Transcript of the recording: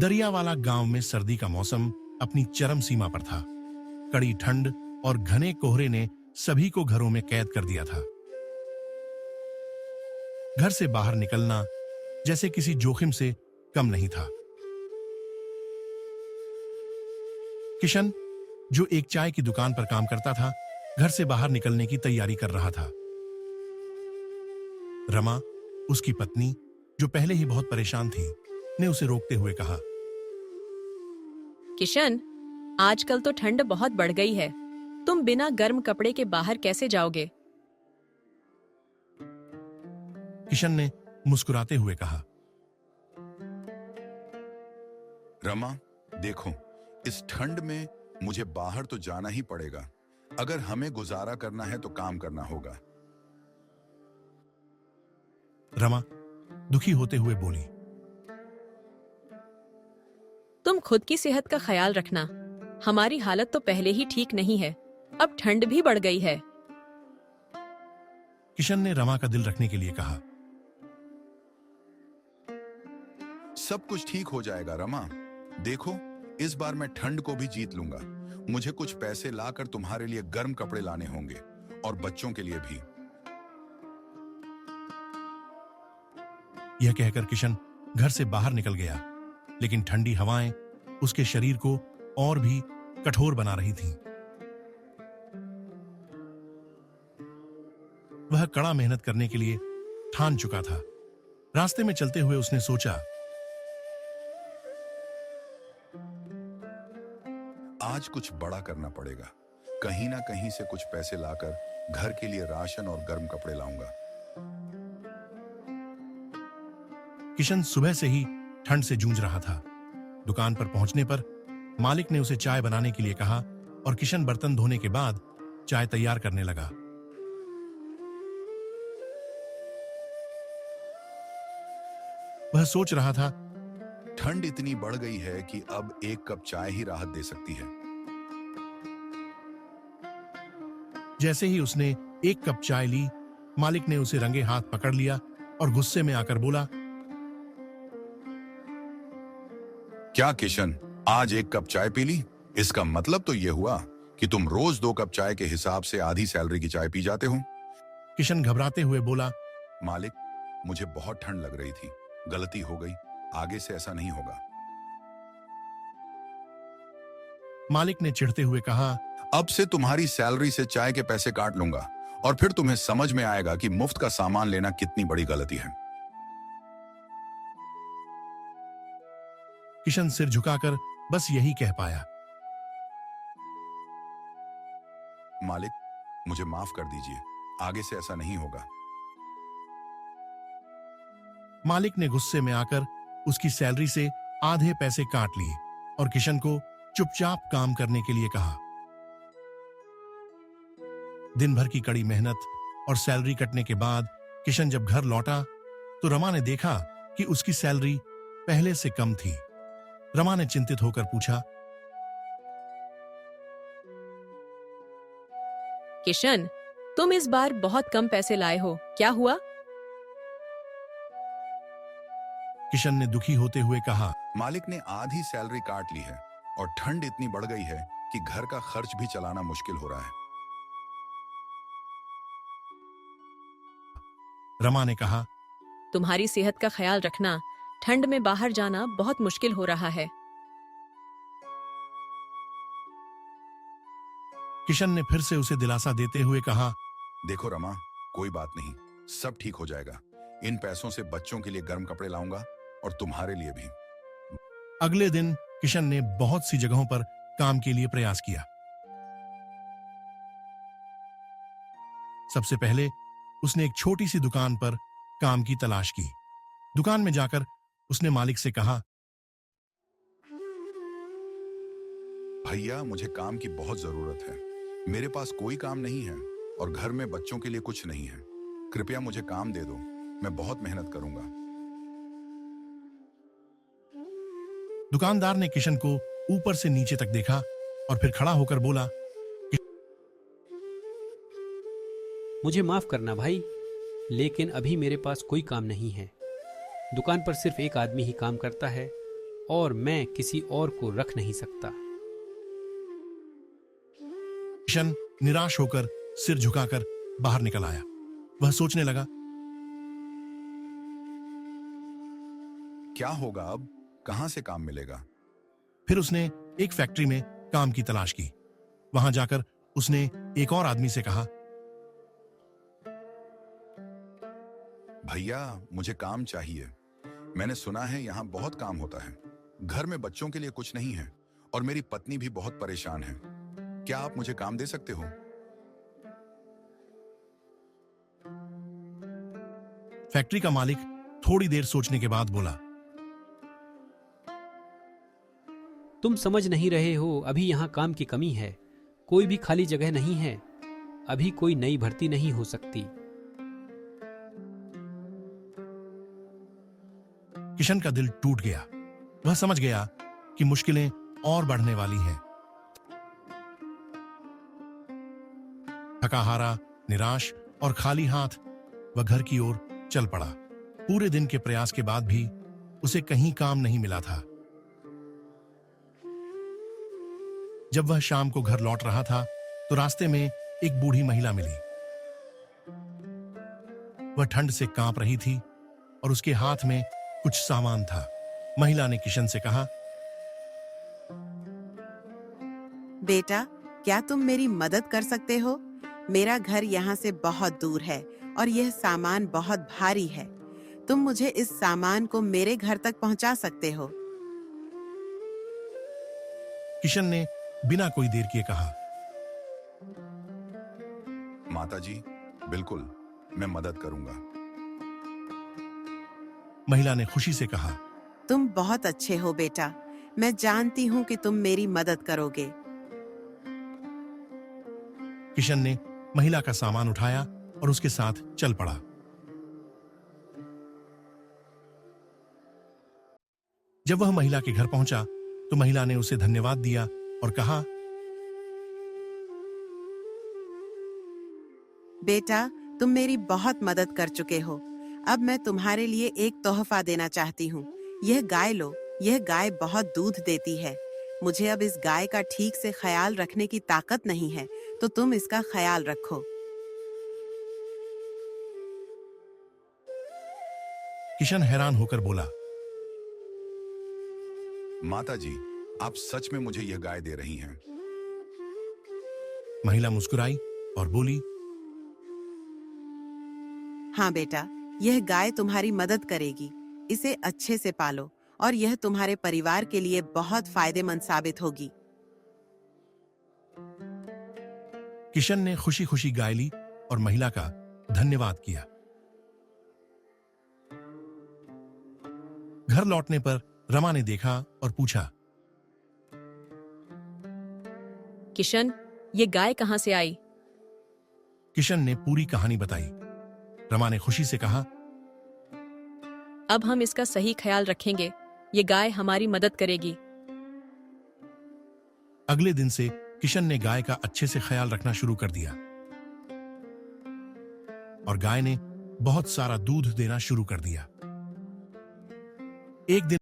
दरियावाला गांव में सर्दी का मौसम अपनी चरम सीमा पर था। कड़ी ठंड और घने कोहरे ने सभी को घरों में कैद कर दिया था। घर से बाहर निकलना जैसे किसी जोखिम से कम नहीं था। किशन, जो एक चाय की दुकान पर काम करता था, घर से बाहर निकलने की तैयारी कर रहा था। रमा, उसकी पत्नी, जो पहले ही बहुत परेशान थी, ने उसे रोकते हुए कहा, किशन, आजकल तो ठंड बहुत बढ़ गई है। तुम बिना गर्म कपड़े के बाहर कैसे जाओगे? किशन ने मुस्कुराते हुए कहा, रमा, देखो, इस ठंड में मुझे बाहर तो जाना ही पड़ेगा। अगर हमें गुजारा करना है तो काम करना होगा। रमा दुखी होते हुए बोली, तुम खुद की सेहत का ख्याल रखना। हमारी हालत तो पहले ही ठीक नहीं है, अब ठंड भी बढ़ गई है। किशन ने रमा का दिल रखने के लिए कहा, सब कुछ ठीक हो जाएगा रमा। देखो, इस बार मैं ठंड को भी जीत लूंगा। मुझे कुछ पैसे लाकर तुम्हारे लिए गर्म कपड़े लाने होंगे और बच्चों के लिए भी। यह कहकर किशन घर से बाहर निकल गया, लेकिन ठंडी हवाएं उसके शरीर को और भी कठोर बना रही थीं। वह कड़ा मेहनत करने के लिए ठान चुका था। रास्ते में चलते हुए उसने सोचा, आज कुछ बड़ा करना पड़ेगा। कहीं ना कहीं से कुछ पैसे लाकर घर के लिए राशन और गर्म कपड़े लाऊंगा। किशन सुबह से ही ठंड से जूझ रहा था। दुकान पर पहुंचने पर मालिक ने उसे चाय बनाने के लिए कहा और किशन बर्तन धोने के बाद चाय तैयार करने लगा। वह सोच रहा था, ठंड इतनी बढ़ गई है कि अब एक कप चाय ही राहत दे सकती है। जैसे ही उसने एक कप चाय ली, मालिक ने उसे रंगे हाथ पकड़ लिया और गुस्से में आकर बोला, क्या किशन, आज एक कप चाय पी ली? इसका मतलब तो यह हुआ कि तुम रोज 2 कप चाय के हिसाब से आधी सैलरी की चाय पी जाते हो। किशन घबराते हुए बोला, मालिक, मुझे बहुत ठंड लग रही थी। गलती हो गई, आगे से ऐसा नहीं होगा। मालिक ने चिढ़ते हुए कहा, अब से तुम्हारी सैलरी से चाय के पैसे काट लूंगा और फिर तुम्हें समझ में आएगा कि मुफ्त का सामान लेना कितनी बड़ी गलती है। किशन सिर झुकाकर बस यही कह पाया, मालिक, मुझे माफ कर दीजिए, आगे से ऐसा नहीं होगा। मालिक ने गुस्से में आकर उसकी सैलरी से आधे पैसे काट लिए और किशन को चुपचाप काम करने के लिए कहा। दिन भर की कड़ी मेहनत और सैलरी कटने के बाद किशन जब घर लौटा तो रमा ने देखा कि उसकी सैलरी पहले से कम थी। रमा ने चिंतित होकर पूछा, किशन, तुम इस बार बहुत कम पैसे लाए हो, क्या हुआ? किशन ने दुखी होते हुए कहा, मालिक ने आधी सैलरी काट ली है और ठंड इतनी बढ़ गई है कि घर का खर्च भी चलाना मुश्किल हो रहा है। रमा ने कहा, तुम्हारी सेहत का ख्याल रखना। ठंड में बाहर जाना बहुत मुश्किल हो रहा है। किशन ने फिर से उसे दिलासा देते हुए कहा, देखो रमा, कोई बात नहीं, सब ठीक हो जाएगा। इन पैसों से बच्चों के लिए गर्म कपड़े लाऊंगा और तुम्हारे लिए भी। अगले दिन किशन ने बहुत सी जगहों पर काम के लिए प्रयास किया। सबसे पहले उसने एक छोटी सी दुकान पर काम की तलाश की। दुकान में जाकर उसने मालिक से कहा, भैया, मुझे काम की बहुत जरूरत है। मेरे पास कोई काम नहीं है और घर में बच्चों के लिए कुछ नहीं है। कृपया मुझे काम दे दो, मैं बहुत मेहनत करूंगा। दुकानदार ने किशन को ऊपर से नीचे तक देखा और फिर खड़ा होकर बोला, मुझे माफ करना भाई, लेकिन अभी मेरे पास कोई काम नहीं है। दुकान पर सिर्फ एक आदमी ही काम करता है और मैं किसी और को रख नहीं सकता। किशन निराश होकर सिर झुकाकर बाहर निकल आया। वह सोचने लगा, क्या होगा अब? कहां से काम मिलेगा? फिर उसने एक फैक्ट्री में काम की तलाश की। वहां जाकर उसने एक और आदमी से कहा, भैया, मुझे काम चाहिए। मैंने सुना है यहाँ बहुत काम होता है। घर में बच्चों के लिए कुछ नहीं है और मेरी पत्नी भी बहुत परेशान है। क्या आप मुझे काम दे सकते हो? फैक्ट्री का मालिक थोड़ी देर सोचने के बाद बोला, तुम समझ नहीं रहे हो, अभी यहाँ काम की कमी है। कोई भी खाली जगह नहीं है। अभी कोई नई भर्ती नहीं हो सकती। किशन का दिल टूट गया। वह समझ गया कि मुश्किलें और बढ़ने वाली हैं। थका-हारा, निराश और खाली हाथ वह घर की ओर चल पड़ा। पूरे दिन के प्रयास के बाद भी उसे कहीं काम नहीं मिला था। जब वह शाम को घर लौट रहा था तो रास्ते में एक बूढ़ी महिला मिली। वह ठंड से कांप रही थी और उसके हाथ में कुछ सामान था। महिला ने किशन से कहा, बेटा, क्या तुम मेरी मदद कर सकते हो? मेरा घर यहाँ से बहुत दूर है और यह सामान बहुत भारी है। तुम मुझे इस सामान को मेरे घर तक पहुँचा सकते हो? किशन ने बिना कोई देर किए कहा, माताजी, बिल्कुल, मैं मदद करूंगा। महिला ने खुशी से कहा, तुम बहुत अच्छे हो बेटा। मैं जानती हूँ कि तुम मेरी मदद करोगे। किशन ने महिला का सामान उठाया और उसके साथ चल पड़ा। जब वह महिला के घर पहुंचा तो महिला ने उसे धन्यवाद दिया और कहा, बेटा, तुम मेरी बहुत मदद कर चुके हो। अब मैं तुम्हारे लिए एक तोहफा देना चाहती हूँ। यह गाय लो। यह गाय बहुत दूध देती है। मुझे अब इस गाय का ठीक से ख्याल रखने की ताकत नहीं है, तो तुम इसका ख्याल रखो। किशन हैरान होकर बोला, माताजी, आप सच में मुझे यह गाय दे रही हैं? महिला मुस्कुराई और बोली, हाँ बेटा, यह गाय तुम्हारी मदद करेगी। इसे अच्छे से पालो और यह तुम्हारे परिवार के लिए बहुत फायदेमंद साबित होगी। किशन ने खुशी खुशी गाय ली और महिला का धन्यवाद किया। घर लौटने पर रमा ने देखा और पूछा, किशन, ये गाय कहाँ से आई? किशन ने पूरी कहानी बताई। रमा ने खुशी से कहा, अब हम इसका सही ख्याल रखेंगे। ये गाय हमारी मदद करेगी। अगले दिन से किशन ने गाय का अच्छे से ख्याल रखना शुरू कर दिया और गाय ने बहुत सारा दूध देना शुरू कर दिया। एक दिन